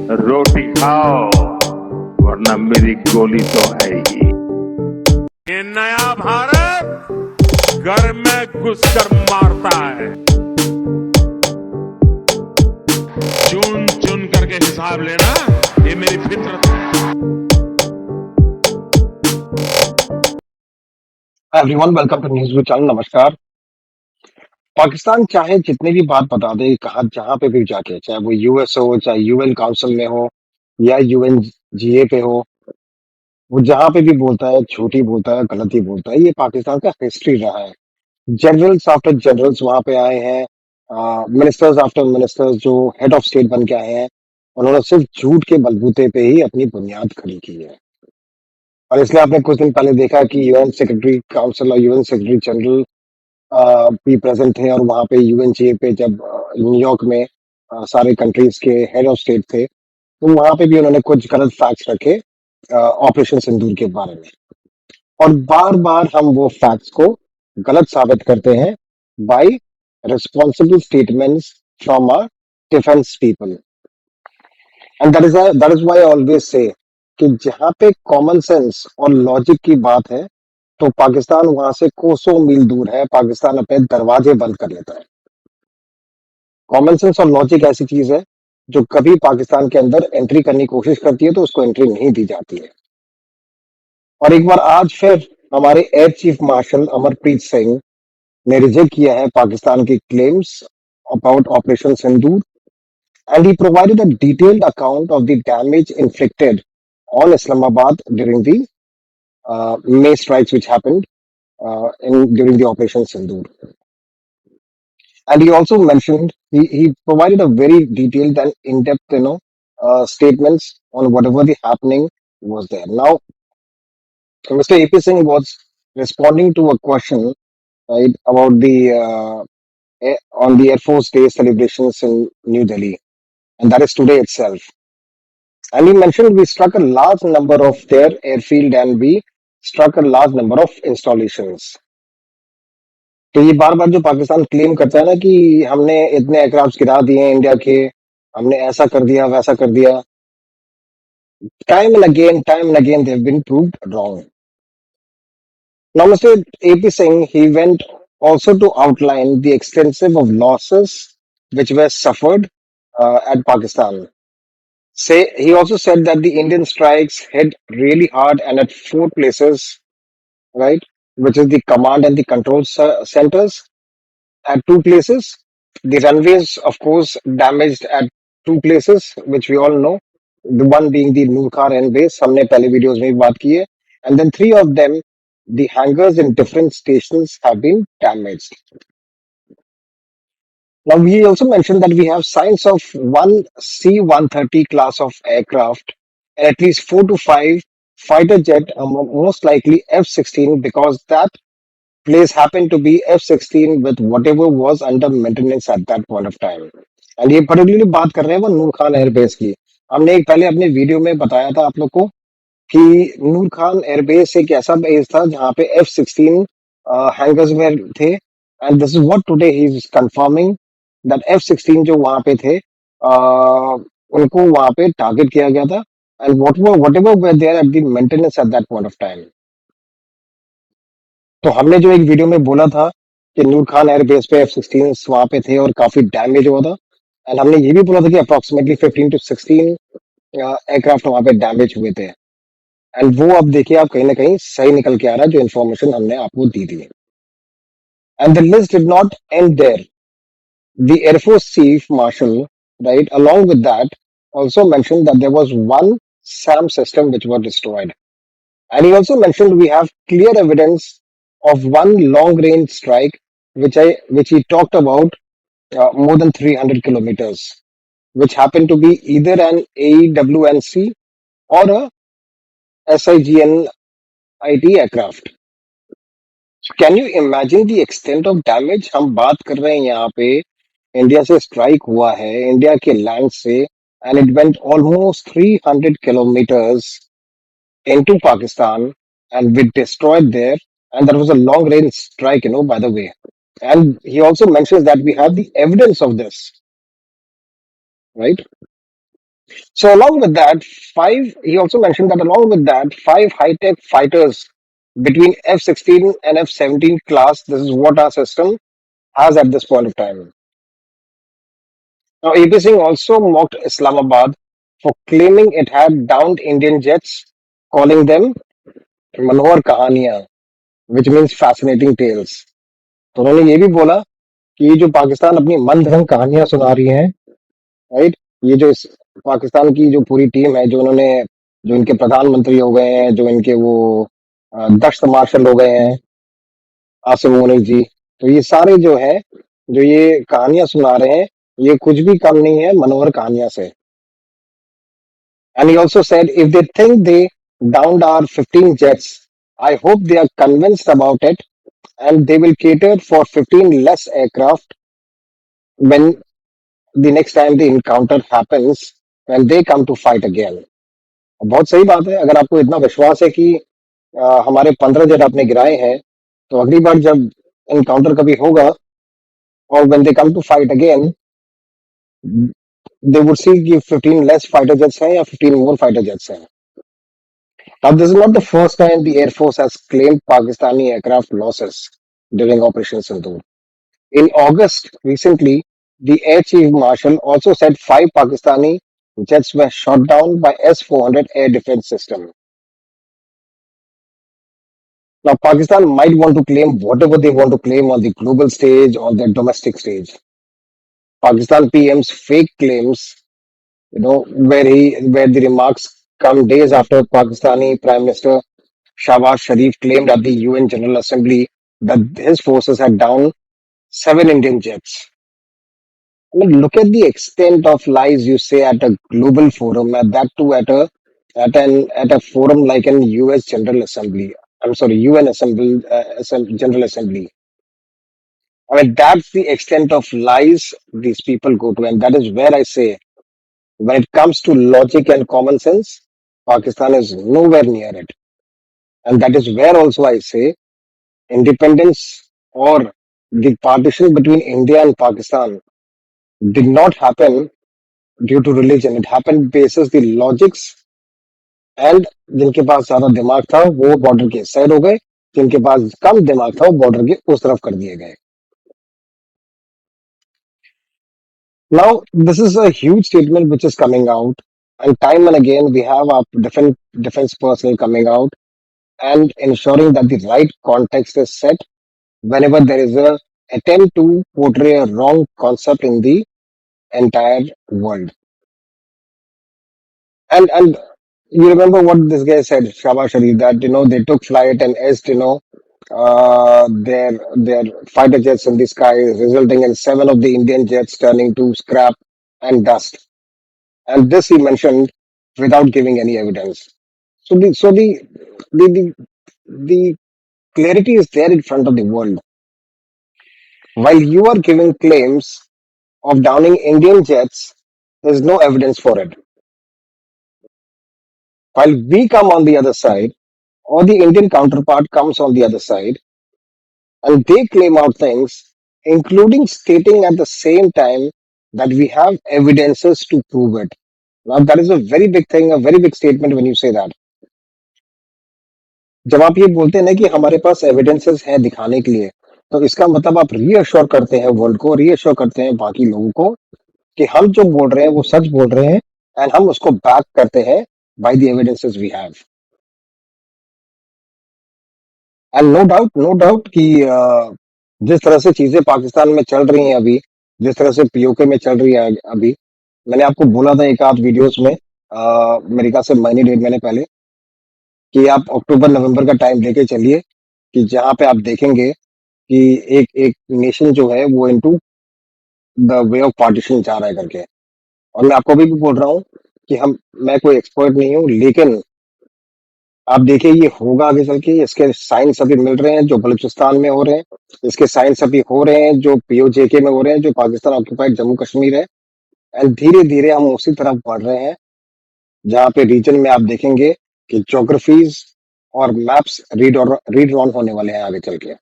रोटी खाओ वरना मेरी गोली तो है ही। ये नया भारत घर में घुसकर मारता है। चुन चुन करके हिसाब लेना, ये मेरी फितरत है। Everyone welcome to news channel. नमस्कार। पाकिस्तान चाहे जितनी भी बात बता दे, कहा जहां पे भी जाके, चाहे वो यूएस हो, चाहे यूएन काउंसिल में हो या यूएन जीए पे हो, वो जहां पे भी बोलता है झूठ ही बोलता है, गलत ही बोलता है। ये पाकिस्तान का हिस्ट्री रहा है। जनरल्स आफ्टर जनरल्स वहां पे आए हैं, मिनिस्टर्स आफ्टर मिनिस्टर्स जो हेड ऑफ स्टेट बन के आए हैं, उन्होंने सिर्फ झूठ के बलबूते पे ही अपनी बुनियाद खड़ी की है। और इसलिए आपने कुछ दिन पहले देखा कि यूएन सेक्रेटरी काउंसिल और यूएन सेक्रेटरी जनरल भी प्रेजेंट थे, और वहां पे यूएनजीए पे जब न्यूयॉर्क में सारे कंट्रीज के हेड ऑफ स्टेट थे, तो वहां पे भी उन्होंने कुछ गलत फैक्ट्स रखे ऑपरेशन सिंदूर के बारे में। और बार बार हम वो फैक्ट्स को गलत साबित करते हैं by responsible statements from our defence people. And that is why I always say कि जहां पे कॉमन सेंस और लॉजिक की बात है, तो पाकिस्तान वहां से कोसों मील दूर है। पाकिस्तान अपने दरवाजे बंद कर लेता है। कॉमन सेंस और लॉजिक ऐसी चीज है जो कभी पाकिस्तान के अंदर एंट्री करने की कोशिश करती है तो उसको एंट्री नहीं दी जाती है। और एक बार आज फिर हमारे air chief marshal Amarpreet Singh ने रिजेक्ट किया है पाकिस्तान की claims about operation Sindoor, and he provided a detailed account of the damage inflicted on Islamabad during the May strikes which happened during the Operation Sindoor. And he also mentioned, he provided a very detailed and in-depth, statements on whatever the happening was there. Now, Mr. AP Singh was responding to a question, right, about on the Air Force Day celebrations in New Delhi, and that is today itself. And he mentioned we struck a large number of their airfield and we struck a large number of installations. तो ये बार बार जो Pakistan claim करता है ना कि हमने इतने aircraft गिरा दिए हैं इंडिया के, हमने ऐसा कर दिया वैसा कर दिया, time and again they have been proved wrong. Now Mr. AP Singh, he went also to outline the extensive of losses which were suffered at Pakistan. He also said that the Indian strikes hit really hard and at 4 places, right, which is the command and the control centers at 2 places. The runways, of course, damaged at 2 places, which we all know. The one being the Noor Khan Air Base, हमने पहले videos में भी बात की है. And then 3 of them, the hangars in different stations have been damaged. Now, we also mentioned that we have signs of one C-130 class of aircraft and at least 4 to 5 fighter jet, most likely F-16, because that place happened to be F-16 with whatever was under maintenance at that point of time. And ये particularly बात कर रहे हैं वो नूर Khan airbase की. हमने एक पहले अपने वीडियो में बताया था आप लोग को कि नूर खान एयरबेस एक ऐसा बेस था जहां पे F-16 हैंगर्स में थे. And this is what today he is confirming that F-16 जो वहां पे थे, उनको वहां पे टारगेट किया गया था. And whatever were there at the maintenance at that point of time. तो हमने जो एक वीडियो में बोला था कि नूर खान एयरबेस पे F-16 वहां पे थे और काफी डैमेज हुआ था. एंड हमने ये भी बोला था कि अप्रोक्सीमेटली 15 to 16 एयरक्राफ्ट वहां पे डैमेज हुए थे. एंड वो अब देखिए आप कहीं ना कहीं सही निकल के आ रहा है जो इन्फॉर्मेशन हमने आपको दी थी. And the list did not end there. The air force chief marshal, right, along with that also mentioned that there was one SAM system which was destroyed. And he also mentioned we have clear evidence of one long range strike which he talked about, more than 300 kilometers, which happened to be either an AEWNC or a SIGNIT aircraft. Can you imagine the extent of damage? हम बात कर रहे हैं यहाँ पे India से strike हुआ है, इंडिया के लैंड से, and it went almost 300 kilometers into Pakistan and we destroyed there. And that was a long range strike, by the way. And he also mentions that we have the evidence of this, right? So along with that, he also mentioned that along with that, five high-tech fighters between F-16 and F-17 class, this is what our system has at this point of time. Now, AP Singh also mocked Islamabad for claiming it had downed Indian jets, calling them Manohar Kahaniya, which means fascinating tales. तो उन्होंने ये भी बोला कि ये जो पाकिस्तान अपनी मनगढ़ंत कहानियां सुना रही है, राइट, ये जो पाकिस्तान की जो पूरी टीम है, जो इनके प्रधानमंत्री हो गए हैं, जो इनके वो दश्त मार्शल हो गए हैं, आसिम मुनीर जी, तो ये सारे जो है, जो ये कहानियां सुना रहे हैं, ये कुछ भी कम नहीं है मनोहर कहानियां से. And he also said, if they think they downed our 15 jets, I hope they are convinced about it and they will cater for 15 less aircraft when the next time the encounter happens, when they come to fight again. बहुत सही बात है. अगर आपको इतना विश्वास है कि हमारे 15 जेट आपने गिराए हैं, तो अगली बार जब इनकाउंटर कभी होगा और when they come to fight again, they would see कि 15 less fighter jets हैं या 15 more fighter jets हैं. Now, this is not the first time the Air Force has claimed Pakistani aircraft losses during Operation Sindoor. In August, recently, the Air Chief Marshal also said 5 Pakistani jets were shot down by S-400 air defense system. Now, Pakistan might want to claim whatever they want to claim on the global stage, on their domestic stage. Pakistan PM's fake claims, where the remarks come days after Pakistani Prime Minister Shahbaz Sharif claimed at the UN General Assembly that his forces had downed 7 Indian jets. I mean, look at the extent of lies you say at a global forum, and that too at a forum like an US General Assembly. I'm sorry, UN Assembly, General Assembly. I mean, that's the extent of lies these people go to, and that is where I say, when it comes to logic and common sense, Pakistan is nowhere near it, and that is where also I say independence or the partition between India and Pakistan did not happen due to religion. It happened basis the logics, and जिनके पास ज्यादा दिमाग था वो border के side हो गए, जिनके पास कम दिमाग था वो बॉर्डर के उस तरफ कर दिए गए. Now, this is a huge statement which is coming out, and time and again we have our defense personnel coming out and ensuring that the right context is set whenever there is a attempt to portray a wrong concept in the entire world. And you remember what this guy said, Shahbaz Sharif, that they took flight and asked their fighter jets in the sky, resulting in 7 of the Indian jets turning to scrap and dust. And this he mentioned without giving any evidence. So the clarity is there in front of the world. While you are giving claims of downing Indian jets, there's no evidence for it. While we come on the other side, or the Indian counterpart comes on the other side, and they claim out things, including stating at the same time that we have evidences to prove it. Now, that is a very big thing, a very big statement when you say that. जब आप ये बोलते हैं ना कि हमारे पास evidences हैं दिखाने के लिए, तो इसका मतलब आप रीअश्योर करते हैं वर्ल्ड को, रीअश्योर करते हैं बाकी लोगों को कि हम जो बोल रहे हैं वो सच बोल रहे हैं, एंड हम उसको बैक करते हैं by the evidences we have. And no doubt कि जिस तरह से चीजें पाकिस्तान में चल रही हैं अभी, जिस तरह से पीओके में चल रही है अभी, मैंने आपको बोला था एक आध वीडियोस में मेरे ख्याल से महीने 1.5 महीने पहले कि आप अक्टूबर नवंबर का टाइम लेके चलिए कि जहां पे आप देखेंगे कि एक एक नेशन जो है वो into the way of partition जा रहा है करके. और मैं आपको अभी भी बोल रहा हूँ कि मैं कोई एक्सपर्ट नहीं हूँ, लेकिन आप देखिए ये होगा आगे चल के. इसके साइंस अभी मिल रहे हैं जो बलूचिस्तान में हो रहे हैं, इसके साइंस अभी हो रहे हैं जो पीओजेके में हो रहे हैं, जो पाकिस्तान ऑक्यूपाइड जम्मू कश्मीर है. एंड धीरे धीरे हम उसी तरफ बढ़ रहे हैं जहां पे रीजन में आप देखेंगे कि ज्योग्राफीज और मैप्स रीड ऑन होने वाले हैं आगे चल के.